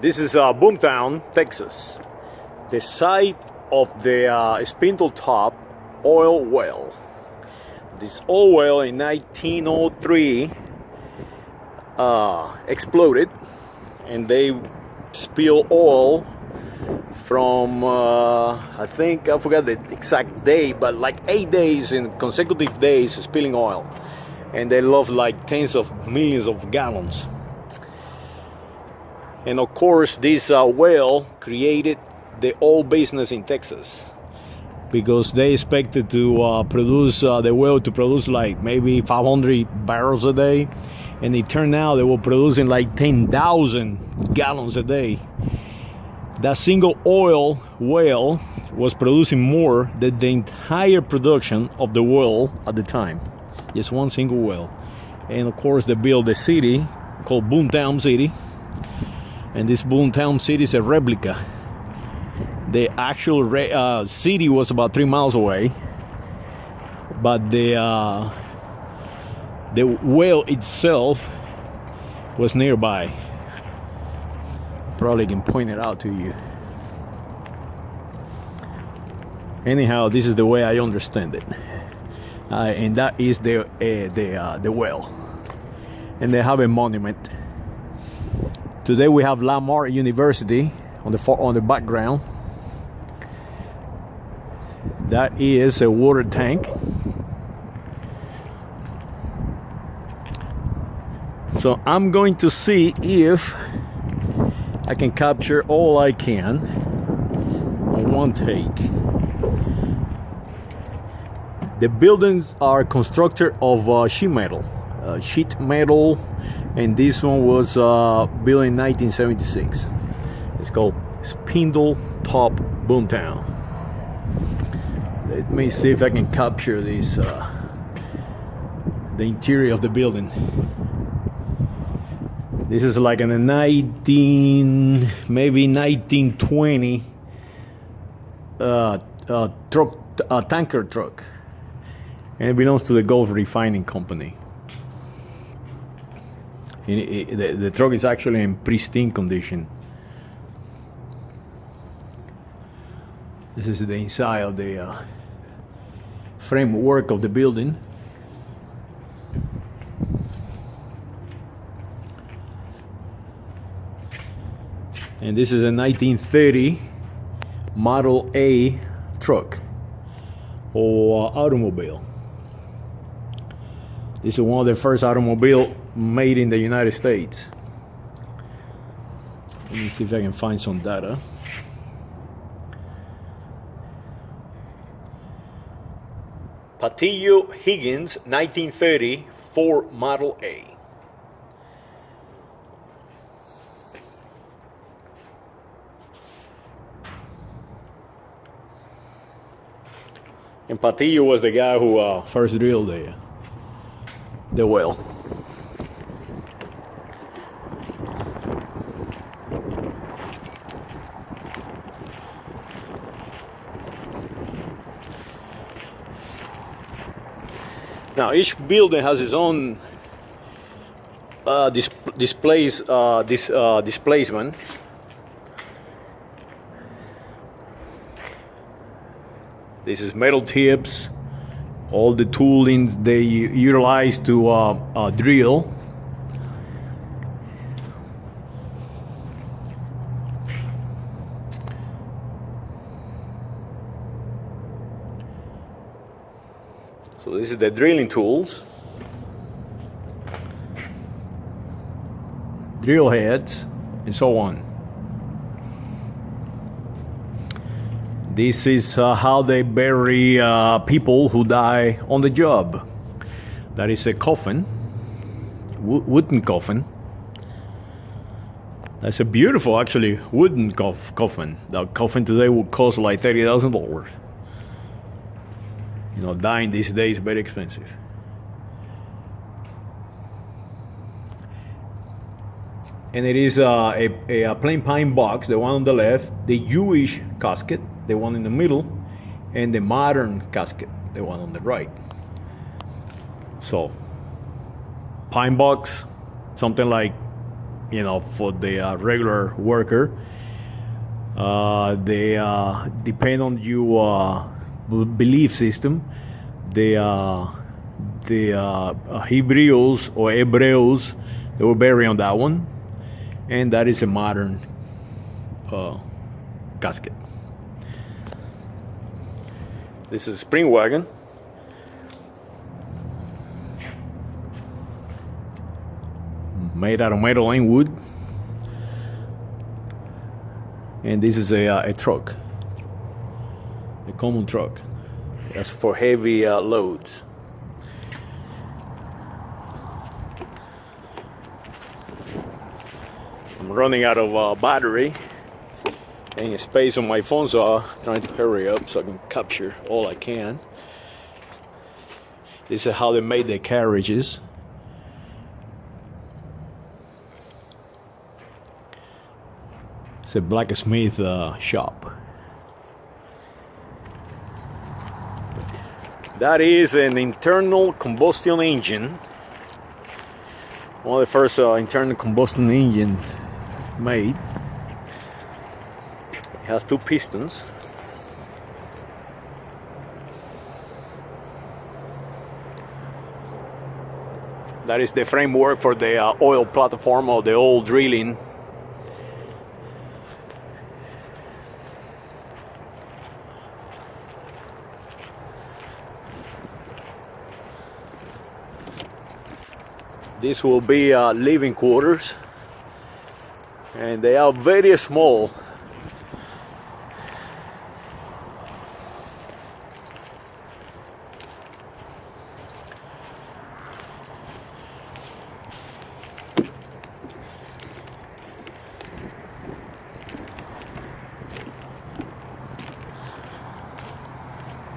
This is Boomtown, Texas, the site of the Spindletop oil well. This oil well in 1903 exploded, and they spilled oil from I forgot the exact day, but like 8 days in consecutive days spilling oil, and they lost like tens of millions of gallons. And of course, this well created the oil business in Texas, because they expected to produce the well to produce like maybe 500 barrels a day, and it turned out they were producing like 10,000 gallons a day. That single oil well was producing more than the entire production of the well at the time. Just one single well. And of course, they built a city called Boomtown City. And this Boomtown City is a replica. The actual city was about 3 miles away, but the well itself was nearby. Probably can point it out to you. Anyhow, this is the way I understand it, and that is the well, and they have a monument. Today we have Lamar University on the background. That is a water tank. So I'm going to see if I can capture all I can on one take. The buildings are constructed of sheet metal, and this one was built in 1976. It's called Spindletop Boomtown. Let me see if I can capture this, the interior of the building. This is like in a maybe 1920 tanker truck, and it belongs to the Gulf Refining Company. The truck is actually in pristine condition. This is the inside of the framework of the building. And this is a 1930 Model A truck or automobile. This is one of the first automobiles made in the United States. Let me see if I can find some data. Patillo Higgins 1930 Ford Model A. And Patillo was the guy who first drilled the well. Now each building has its own displacement. This is metal tips, all the toolings they utilize to drill. So this is the drilling tools, drill heads, and so on. This is how they bury people who die on the job. That is a coffin, wooden coffin. That's a beautiful, actually, wooden coffin. That coffin today would cost like $30,000. You know, dying these days is very expensive. And it is a plain pine box, the one on the left, the Jewish casket, the one in the middle, and the modern casket, the one on the right. So, pine box, something like you know, for the regular worker. They depend on your belief system. The Hebrews or Hebrews, they were buried on that one, and that is a modern casket. This is a spring wagon. Made out of metal and wood. And this is a truck, a common truck. That's for heavy loads. I'm running out of battery and space on my phone, so I'm trying to hurry up so I can capture all I can. This is how they made the carriages. It's a blacksmith shop. That is an internal combustion engine. One of the first internal combustion engine made. It has 2 pistons. That is the framework for the oil platform of the old drilling. This will be living quarters, and they are very small.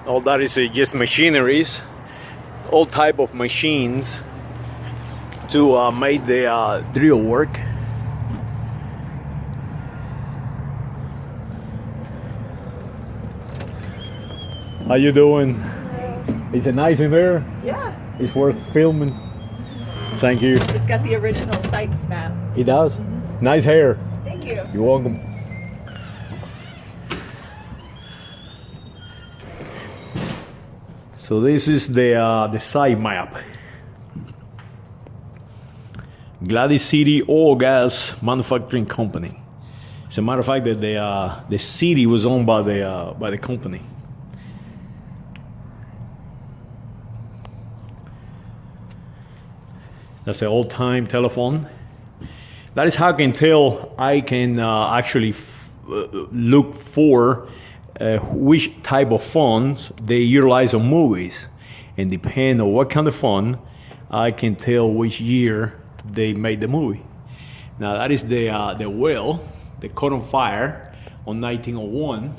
All that is just machineries, all type of machines to make the drill work. How you doing? Is it nice in there? Yeah. It's worth filming. Thank you. It's got the original sites map. It does. Nice hair. Thank you. You're welcome. So this is the site map. Gladys City Oil Gas Manufacturing Company. As a matter of fact, that the city was owned by the company. That's an old-time telephone. That is how I can tell. I can actually look for which type of phones they utilize on movies, and depending on what kind of phone, I can tell which year they made the movie. Now that is the well, the caught on fire on 1901.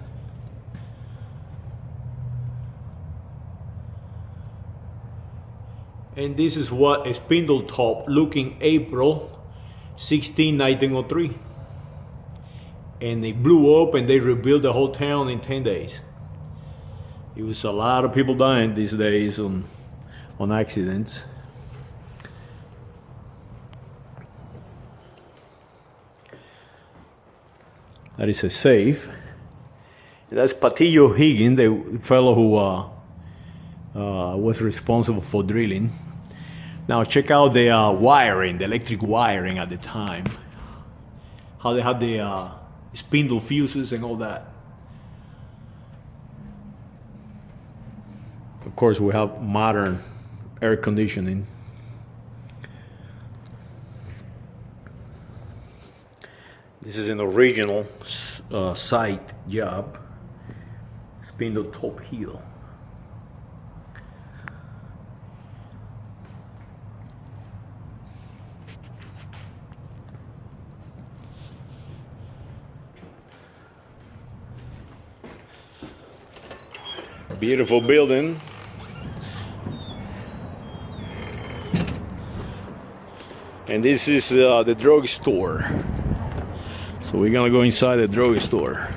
And this is what a spindle top looking April 16, 1903. And they blew up and they rebuilt the whole town in 10 days. It was a lot of people dying these days on accidents. That is a safe. And that's Patillo Higgins, the fellow who was responsible for drilling. Now check out the wiring, the electric wiring at the time. How they had the spindle fuses and all that. Of course, we have modern air conditioning. This is an original site job, spindle top heel. Beautiful building. And this is the drugstore. So we're gonna go inside the drugstore.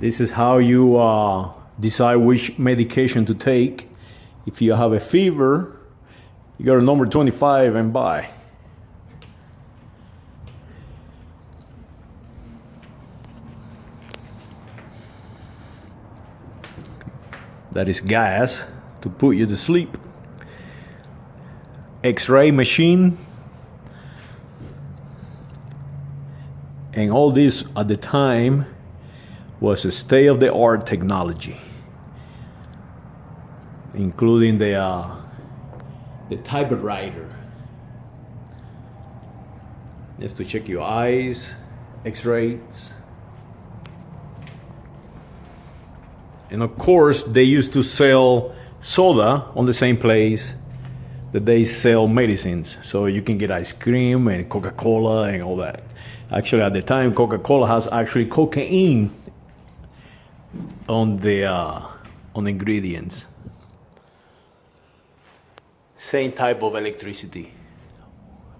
This is how you decide which medication to take. If you have a fever, you go to number 25 and buy. That is gas to put you to sleep. X-ray machine. And all this at the time was a state-of-the-art technology, including the typewriter. Just to check your eyes, X-rays. And of course, they used to sell soda on the same place that they sell medicines. So you can get ice cream and Coca-Cola and all that. Actually, at the time, Coca-Cola has actually cocaine on the ingredients. Same type of electricity,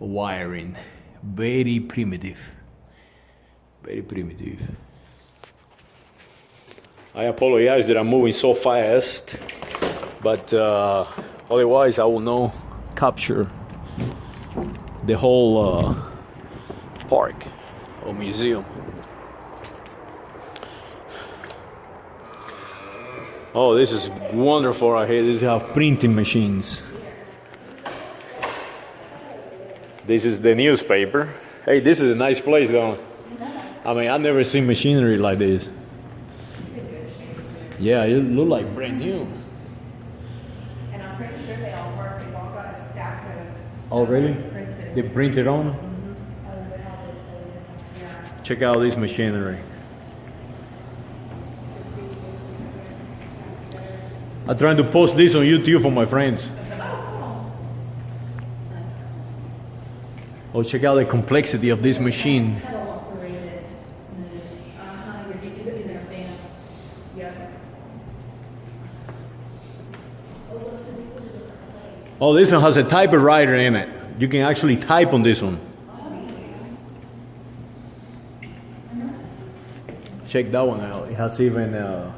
wiring, very primitive, very primitive. I apologize that I'm moving so fast, but otherwise I will not capture the whole park or museum. Oh, this is wonderful right here. This is printing machines. This is the newspaper. Hey, this is a nice place though. I mean, I've never seen machinery like this. Yeah, it look like brand new. And I'm pretty sure they all work. They've all got a stack of stuff Oh, really? that's printed. They print it on? Yeah. Check out this machinery. I'm trying to post this on YouTube for my friends. Oh, check out the complexity of this machine. Oh, this one has a typewriter in it. You can actually type on this one. Check that one out. It has even a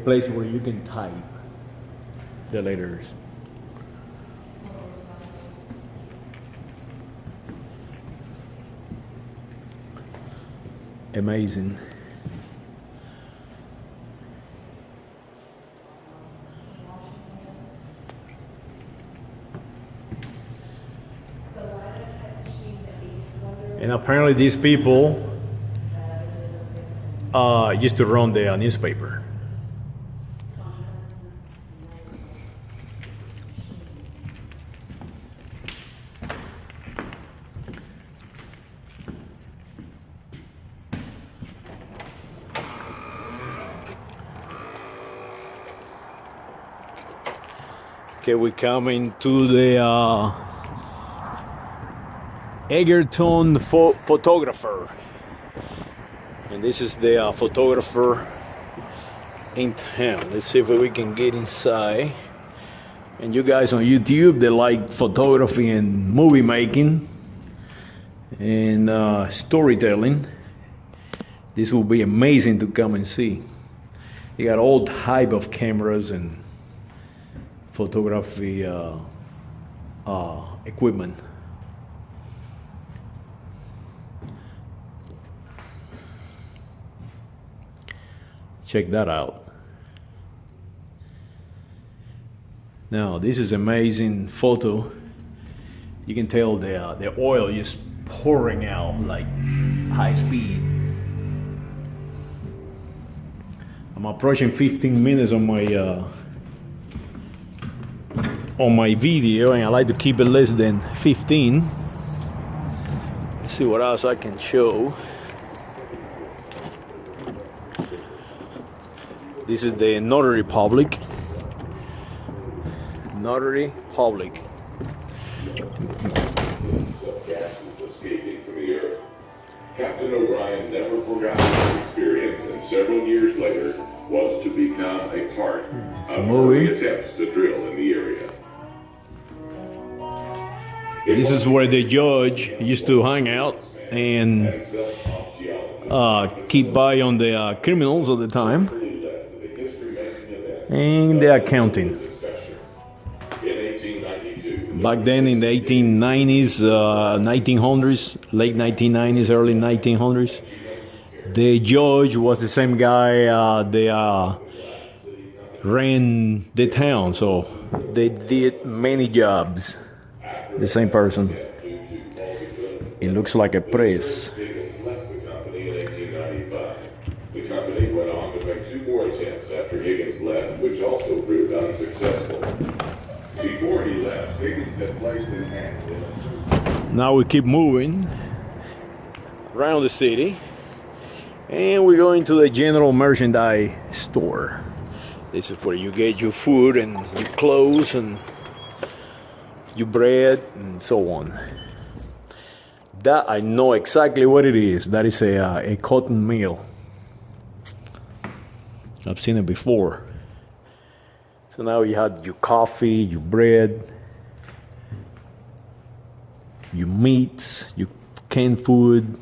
place where you can type the letters. Amazing. And apparently these people used to run the newspaper. Okay, we're coming to the Egerton photographer, and this is the photographer in town. Let's see if we can get inside. And you guys on YouTube, they like photography and movie making and storytelling. This will be amazing to come and see. You got all type of cameras and photography equipment. Check that out. Now this is amazing photo. You can tell the oil is pouring out like high speed. I'm approaching 15 minutes on my video, and I like to keep it less than 15. Let's see what else I can show. This is the Notary Public. Notary Public. Gases escaping from the earth. Captain O'Brien never forgot his experience, and several years later was to become a part of early attempts to drill in the area. This is where the judge used to hang out and keep eye on the criminals at the time and the accounting. Back then in the 1890s, 1900s, late 1990s, early 1900s, the judge was the same guy that ran the town, so they did many jobs. The same person. It looks like a press. The company went on to make 2 more attempts after Higgins left, which also proved unsuccessful. Before he left, Higgins had placed his hand in a... Now we keep moving around the city, and we're going to the general merchandise store. This is where you get your food and your clothes and your bread and so on. That I know exactly what it is. That is a cotton mill. I've seen it before. So now you have your coffee, your bread, your meats, your canned food,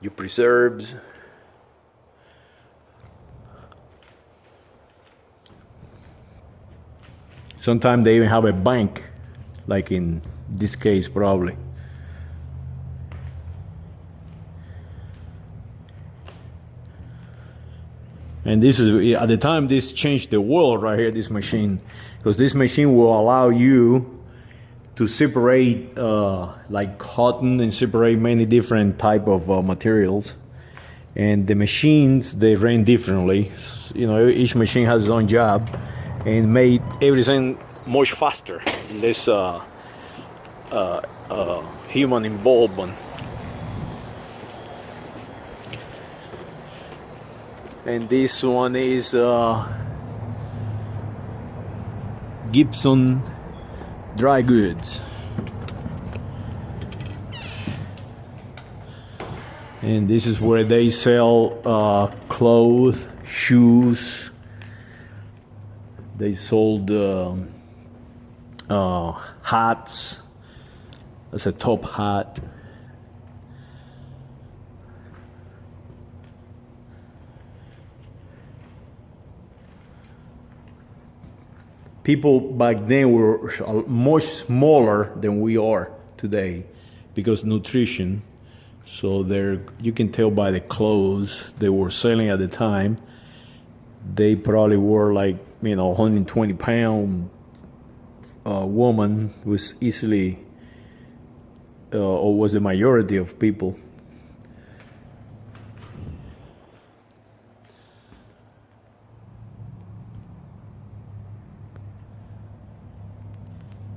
your preserves. Sometimes they even have a bank, like in this case probably. And this is, at the time, this changed the world right here, this machine. Because this machine will allow you to separate like cotton and separate many different type of materials. And the machines, they ran differently. You know, each machine has its own job and made everything much faster, less human involvement. And this one is Gibson Dry Goods. And this is where they sell clothes, shoes. They sold hats. That's a top hat. People back then were much smaller than we are today because nutrition. So you can tell by the clothes they were selling at the time. They probably were like, 120-pound woman was easily, or was the majority of people.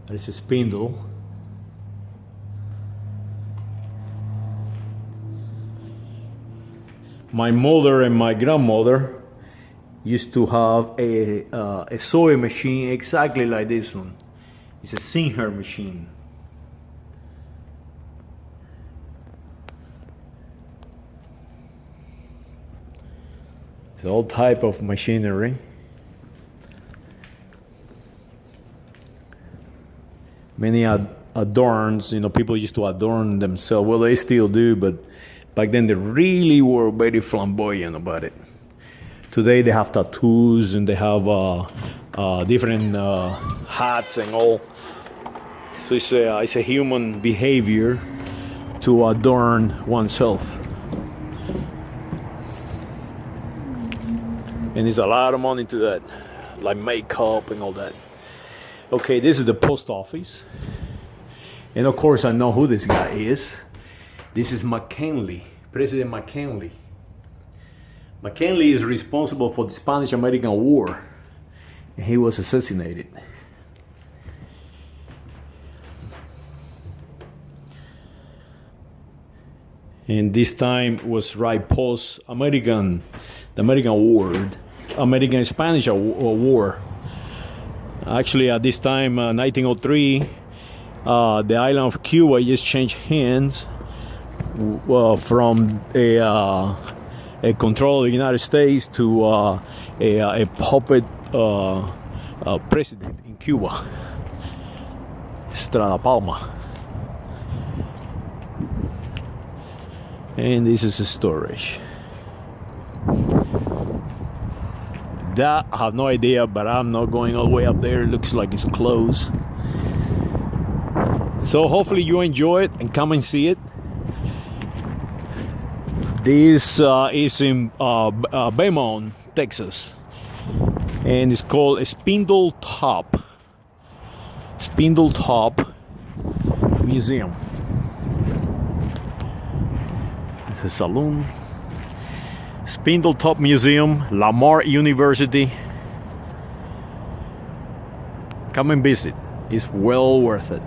There's a spindle. My mother and my grandmother used to have a sewing machine exactly like this one. It's a Singer machine. It's all type of machinery. Many adorns, people used to adorn themselves. Well, they still do, but back then they really were very flamboyant about it. Today they have tattoos and they have different hats and all. So it's a human behavior to adorn oneself. And there's a lot of money to that, like makeup and all that. Okay, this is the post office. And of course, I know who this guy is. This is McKinley, President McKinley. McKinley is responsible for the Spanish-American War. And he was assassinated. And this time was right post the American Spanish War. Actually, at this time, 1903, the island of Cuba just changed hands from a control of the United States to a puppet president in Cuba, Estrada Palma. And this is a storage. That I have no idea, but I'm not going all the way up there. It looks like it's closed. So hopefully you enjoy it and come and see it. This is in Beaumont, Texas, and it's called a Spindle Top Museum. It's a saloon. Spindle Top Museum, Lamar University. Come and visit. It's well worth it.